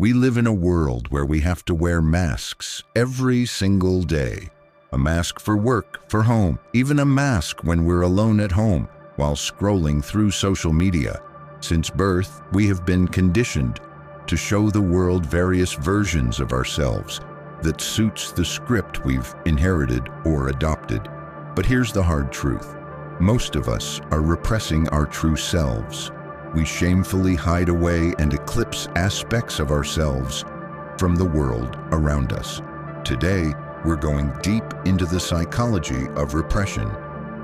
We live in a world where we have to wear masks every single day. A mask for work, for home, even a mask when we're alone at home while scrolling through social media. Since birth, we have been conditioned to show the world various versions of ourselves that suits the script we've inherited or adopted. But here's the hard truth. Most of us are repressing our true selves. We shamefully hide away and eclipse aspects of ourselves from the world around us. Today, we're going deep into the psychology of repression,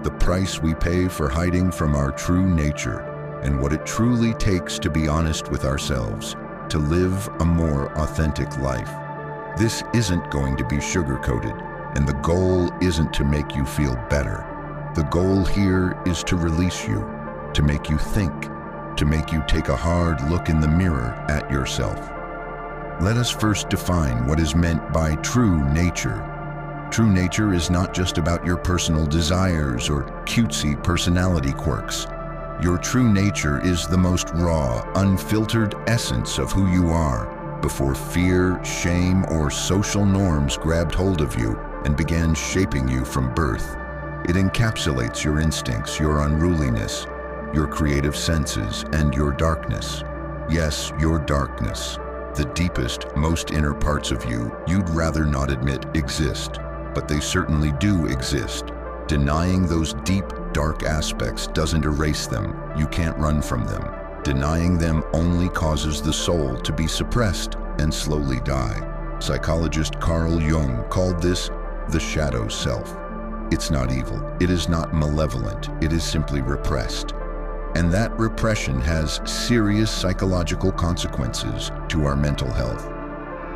the price we pay for hiding from our true nature, and what it truly takes to be honest with ourselves, to live a more authentic life. This isn't going to be sugar-coated, and the goal isn't to make you feel better. The goal here is to release you, to make you think, to make you take a hard look in the mirror at yourself. Let us first define what is meant by true nature. True nature is not just about your personal desires or cutesy personality quirks. Your true nature is the most raw, unfiltered essence of who you are before fear, shame, or social norms grabbed hold of you and began shaping you from birth. It encapsulates your instincts, your unruliness, your creative senses, and your darkness. Yes, your darkness. The deepest, most inner parts of you you'd rather not admit exist, but they certainly do exist. Denying those deep, dark aspects doesn't erase them. You can't run from them. Denying them only causes the soul to be suppressed and slowly die. Psychologist Carl Jung called this the shadow self. It's not evil. It is not malevolent. It is simply repressed. And that repression has serious psychological consequences to our mental health.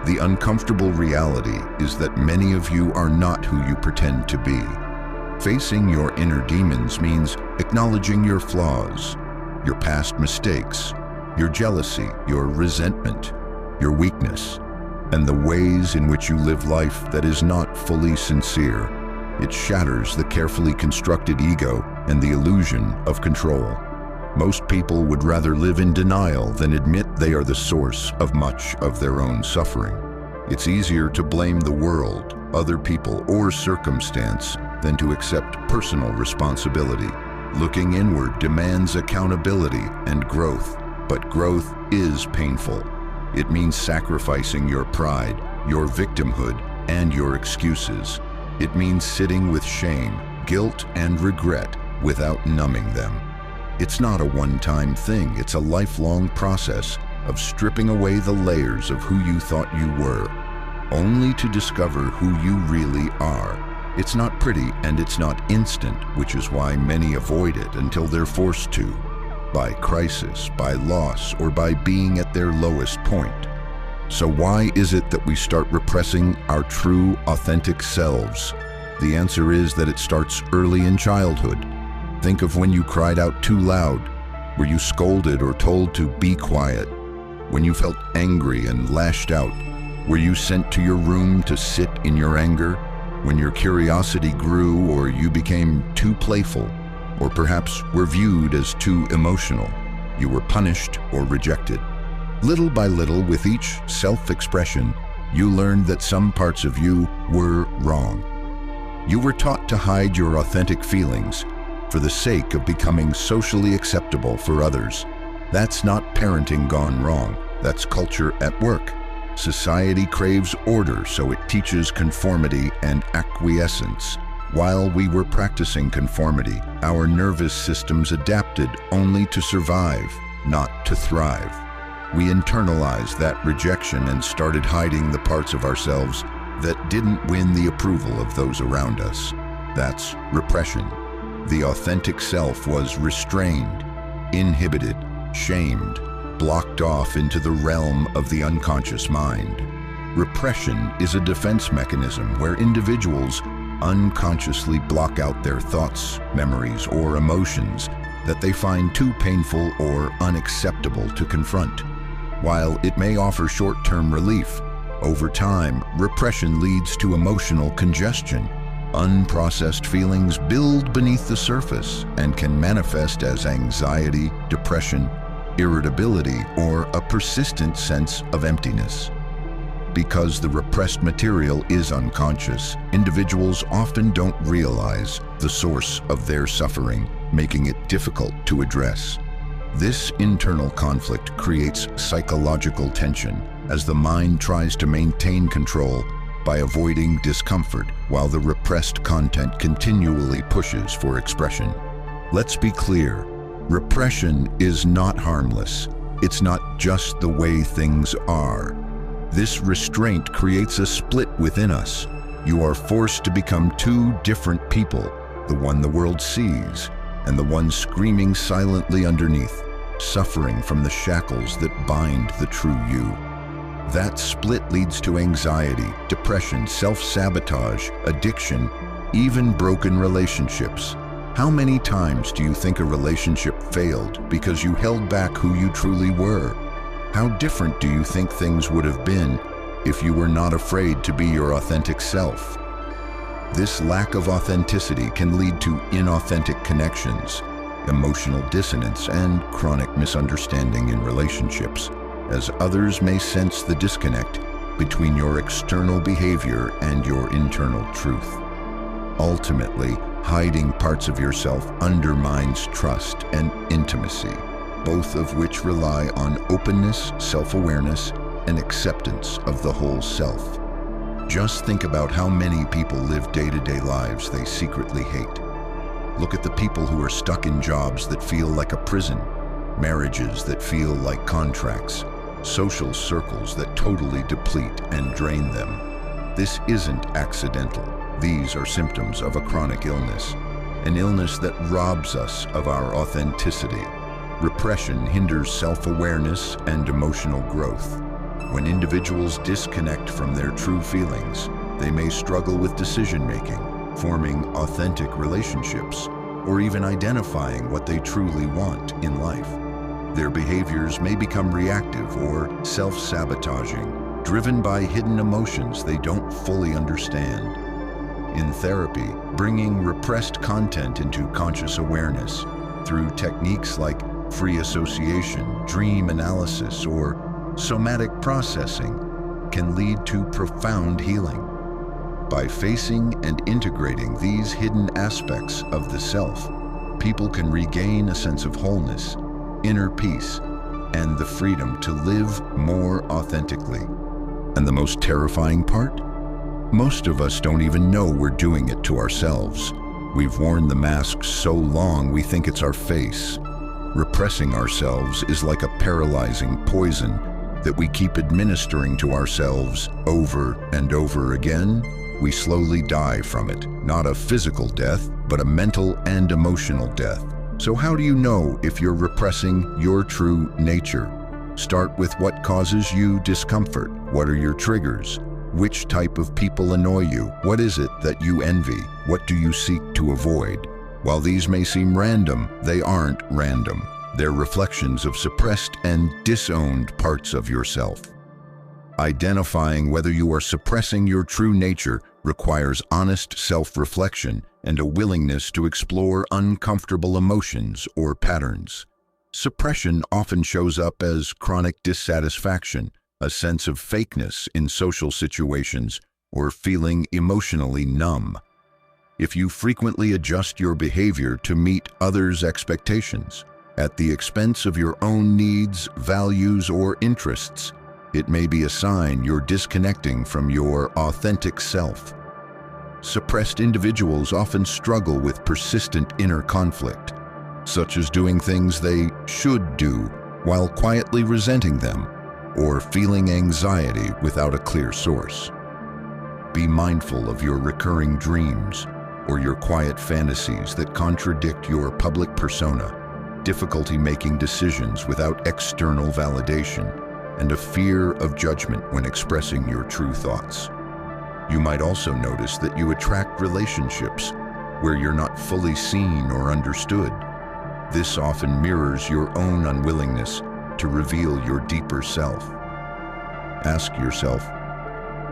The uncomfortable reality is that many of you are not who you pretend to be. Facing your inner demons means acknowledging your flaws, your past mistakes, your jealousy, your resentment, your weakness, and the ways in which you live life that is not fully sincere. It shatters the carefully constructed ego and the illusion of control. Most people would rather live in denial than admit they are the source of much of their own suffering. It's easier to blame the world, other people, or circumstance than to accept personal responsibility. Looking inward demands accountability and growth, but growth is painful. It means sacrificing your pride, your victimhood, and your excuses. It means sitting with shame, guilt, and regret without numbing them. It's not a one-time thing, it's a lifelong process of stripping away the layers of who you thought you were, only to discover who you really are. It's not pretty and it's not instant, which is why many avoid it until they're forced to, by crisis, by loss, or by being at their lowest point. So why is it that we start repressing our true, authentic selves? The answer is that it starts early in childhood. Think of when you cried out too loud. Were you scolded or told to be quiet? When you felt angry and lashed out, were you sent to your room to sit in your anger? When your curiosity grew or you became too playful, or perhaps were viewed as too emotional, you were punished or rejected. Little by little, with each self-expression, you learned that some parts of you were wrong. You were taught to hide your authentic feelings for the sake of becoming socially acceptable for others. That's not parenting gone wrong. That's culture at work. Society craves order, so it teaches conformity and acquiescence. While we were practicing conformity, our nervous systems adapted only to survive, not to thrive. We internalized that rejection and started hiding the parts of ourselves that didn't win the approval of those around us. That's repression. The authentic self was restrained, inhibited, shamed, blocked off into the realm of the unconscious mind. Repression is a defense mechanism where individuals unconsciously block out their thoughts, memories, or emotions that they find too painful or unacceptable to confront. While it may offer short-term relief, over time, repression leads to emotional congestion. Unprocessed feelings build beneath the surface and can manifest as anxiety, depression, irritability, or a persistent sense of emptiness. Because the repressed material is unconscious, individuals often don't realize the source of their suffering, making it difficult to address. This internal conflict creates psychological tension as the mind tries to maintain control by avoiding discomfort while the repressed content continually pushes for expression. Let's be clear, repression is not harmless. It's not just the way things are. This restraint creates a split within us. You are forced to become two different people, the one the world sees and the one screaming silently underneath, suffering from the shackles that bind the true you. That split leads to anxiety, depression, self-sabotage, addiction, even broken relationships. How many times do you think a relationship failed because you held back who you truly were? How different do you think things would have been if you were not afraid to be your authentic self? This lack of authenticity can lead to inauthentic connections, emotional dissonance, and chronic misunderstanding in relationships, as others may sense the disconnect between your external behavior and your internal truth. Ultimately, hiding parts of yourself undermines trust and intimacy, both of which rely on openness, self-awareness, and acceptance of the whole self. Just think about how many people live day-to-day lives they secretly hate. Look at the people who are stuck in jobs that feel like a prison, marriages that feel like contracts, social circles that totally deplete and drain them. This isn't accidental. These are symptoms of a chronic illness, an illness that robs us of our authenticity. Repression hinders self-awareness and emotional growth. When individuals disconnect from their true feelings, they may struggle with decision-making, forming authentic relationships, or even identifying what they truly want in life. Their behaviors may become reactive or self-sabotaging, driven by hidden emotions they don't fully understand. In therapy, bringing repressed content into conscious awareness through techniques like free association, dream analysis, or somatic processing can lead to profound healing. By facing and integrating these hidden aspects of the self, people can regain a sense of wholeness, inner peace, and the freedom to live more authentically. And the most terrifying part? Most of us don't even know we're doing it to ourselves. We've worn the mask so long we think it's our face. Repressing ourselves is like a paralyzing poison that we keep administering to ourselves over and over again. We slowly die from it, not a physical death, but a mental and emotional death. So how do you know if you're repressing your true nature? Start with what causes you discomfort. What are your triggers? Which type of people annoy you? What is it that you envy? What do you seek to avoid? While these may seem random, they aren't random. They're reflections of suppressed and disowned parts of yourself. Identifying whether you are suppressing your true nature requires honest self-reflection and a willingness to explore uncomfortable emotions or patterns. Suppression often shows up as chronic dissatisfaction, a sense of fakeness in social situations, or feeling emotionally numb. If you frequently adjust your behavior to meet others' expectations, at the expense of your own needs, values, or interests, it may be a sign you're disconnecting from your authentic self. Suppressed individuals often struggle with persistent inner conflict, such as doing things they should do while quietly resenting them, or feeling anxiety without a clear source. Be mindful of your recurring dreams or your quiet fantasies that contradict your public persona, difficulty making decisions without external validation, and a fear of judgment when expressing your true thoughts. You might also notice that you attract relationships where you're not fully seen or understood. This often mirrors your own unwillingness to reveal your deeper self. Ask yourself,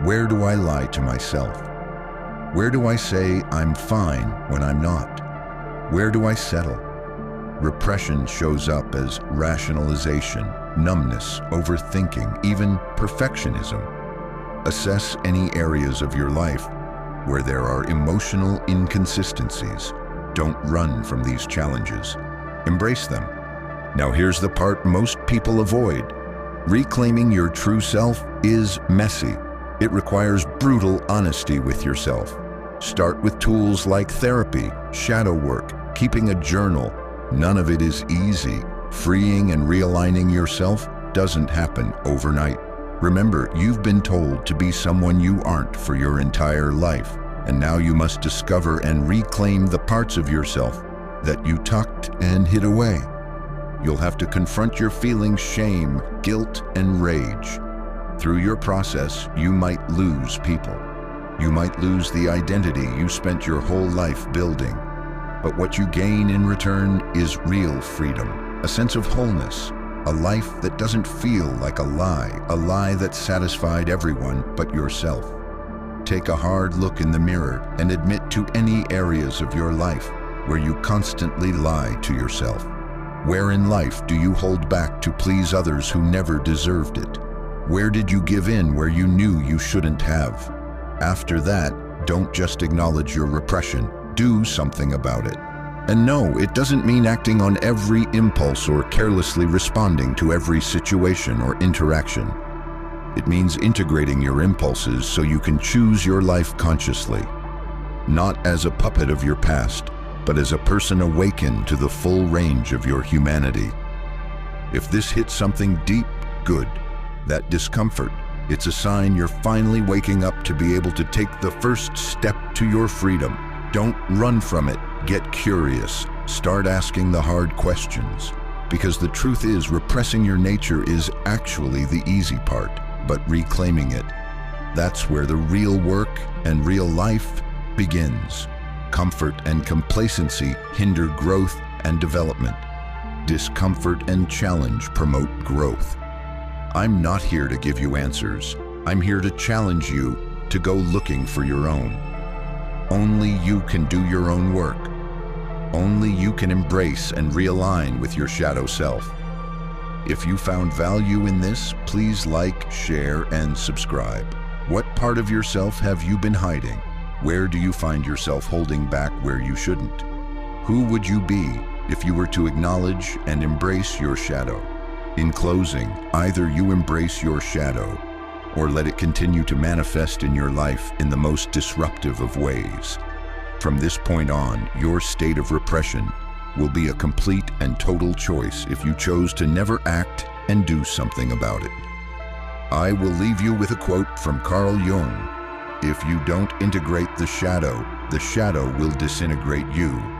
where do I lie to myself? Where do I say I'm fine when I'm not? Where do I settle? Repression shows up as rationalization, numbness, overthinking, even perfectionism. Assess any areas of your life where there are emotional inconsistencies. Don't run from these challenges. Embrace them. Now here's the part most people avoid. Reclaiming your true self is messy. It requires brutal honesty with yourself. Start with tools like therapy, shadow work, keeping a journal. None of it is easy. Freeing and realigning yourself doesn't happen overnight. Remember, you've been told to be someone you aren't for your entire life, and now you must discover and reclaim the parts of yourself that you tucked and hid away. You'll have to confront your feelings, shame, guilt, and rage. Through your process, you might lose people. You might lose the identity you spent your whole life building. But what you gain in return is real freedom, a sense of wholeness, a life that doesn't feel like a lie that satisfied everyone but yourself. Take a hard look in the mirror and admit to any areas of your life where you constantly lie to yourself. Where in life do you hold back to please others who never deserved it? Where did you give in where you knew you shouldn't have? After that, don't just acknowledge your repression, do something about it. And no, it doesn't mean acting on every impulse or carelessly responding to every situation or interaction. It means integrating your impulses so you can choose your life consciously, not as a puppet of your past, but as a person awakened to the full range of your humanity. If this hits something deep, good. That discomfort, it's a sign you're finally waking up to be able to take the first step to your freedom. Don't run from it. Get curious. Start asking the hard questions. Because the truth is, repressing your nature is actually the easy part, but reclaiming it, that's where the real work and real life begins. Comfort and complacency hinder growth and development. Discomfort and challenge promote growth. I'm not here to give you answers. I'm here to challenge you to go looking for your own. Only you can do your own work. Only you can embrace and realign with your shadow self. If you found value in this, please like, share, and subscribe. What part of yourself have you been hiding? Where do you find yourself holding back where you shouldn't? Who would you be if you were to acknowledge and embrace your shadow? In closing, either you embrace your shadow or let it continue to manifest in your life in the most disruptive of ways. From this point on, your state of repression will be a complete and total choice if you chose to never act and do something about it. I will leave you with a quote from Carl Jung. If you don't integrate the shadow will disintegrate you.